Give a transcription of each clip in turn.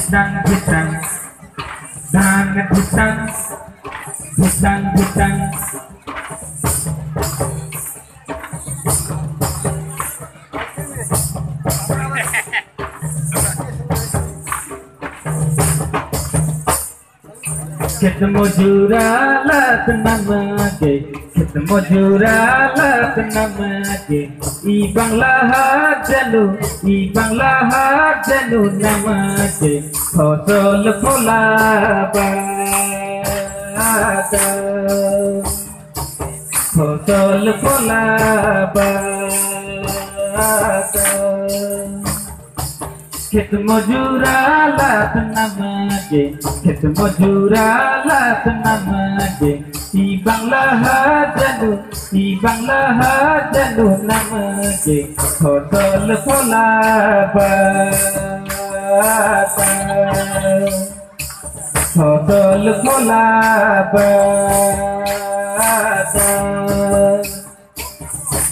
Bintang bintang dan bintang bintang bintang ketemu juralat namake ketemu juralat namake ibang lahat janu namake fosol phola bata fosol phola bata खेत मजूरालात नमके खेत मजूरालात नमके ई बांग्ला जनु नमके फसल फला बाता फसल फला बाता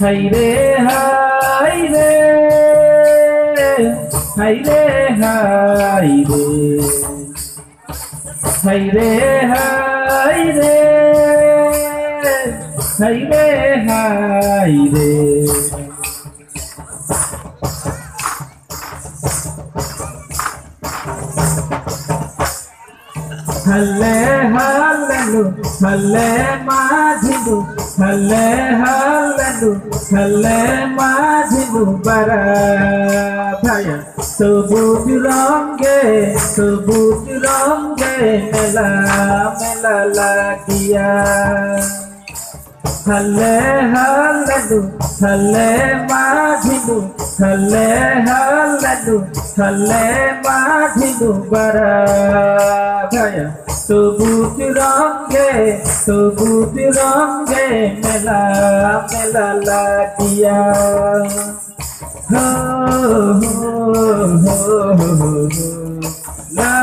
हाय रे हाय रे हाय रे हाय रे हाय रे हाय रे हाय रे हल्ले हल्लेलु हल्ले माझिलु हल्ले हल्लेलु हल्ले माझिलु बरा भाया सबुज रंगे मेला मेला लागिया हल्ले हल्लेलु हल्ले माझिलु हल्ले हल्लेलु हल्ले माझिलु बरा भाया सबुज रंगे मेला मेला लागिया हो ला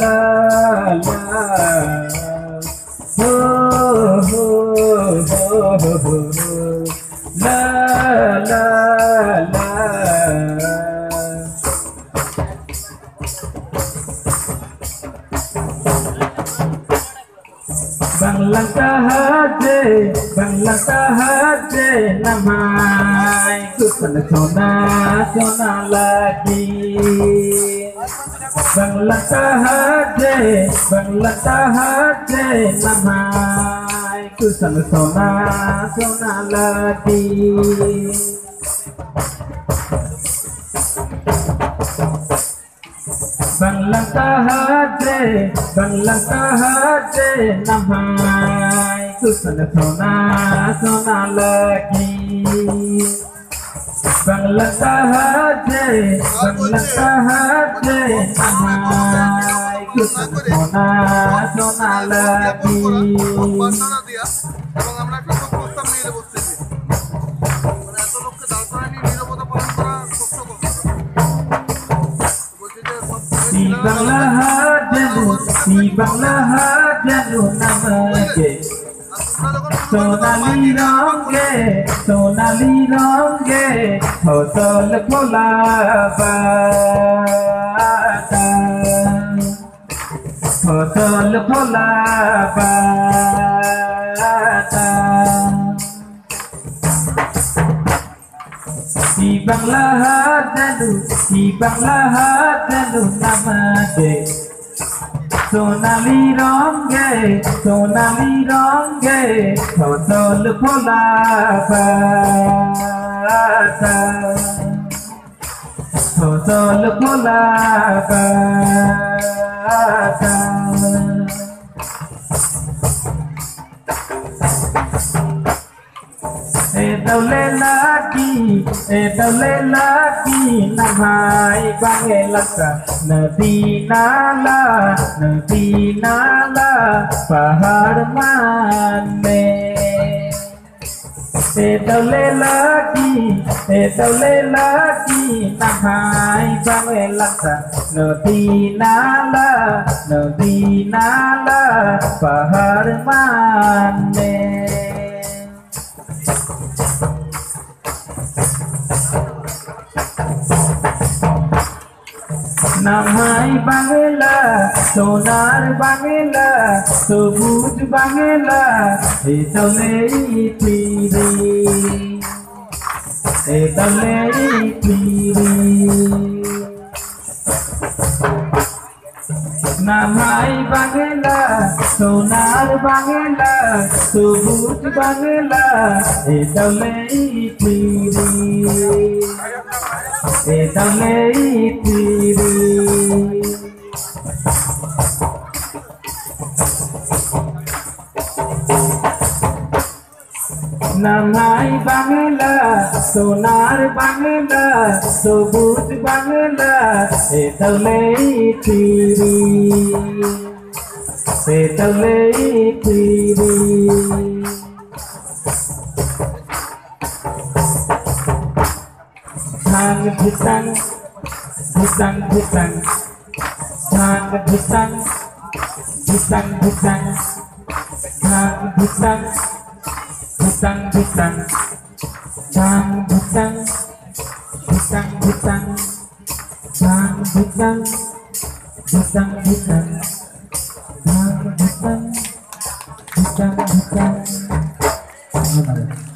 ला ला हो ला ला ला Bangla sahaja namai kusan sona sona lagi Bangla sahaja namai kusan sona sona lagi Bangla sahaja namai kusan sona sona lagi Bangla sahaja namai kusan sona sona lagi Bangla janu namake sonali ronge hosol phola bata hosol phola bata Bangla janu namake sonali ronge hosol phola bata hosol phola bata dawle lagi namai bange laka nadi nala pahar mane dawle lagi namai bange laka nadi nala pahar mane নামাই বাংলা সোনার বাংলা সবুজ বাংলা এই তলেই ফিরি এই তলেই ফিরি নামাই বাংলা সোনার বাংলা সবুজ বাংলা এই তলেই ফিরি এই তলেই ফিরি নামাই বাংলা সোনার বাংলা সবুজ বাংলা এ তলেই ফিরি এ তলেই ফিরি ধান ভিটাং ভিটাং ভিটাং ধান ভিটাং ভিটাং ভিটাং ধান ভিটাং Butang butang, bang butang, butang butang, bang butang, butang butang, bang butang, butang butang.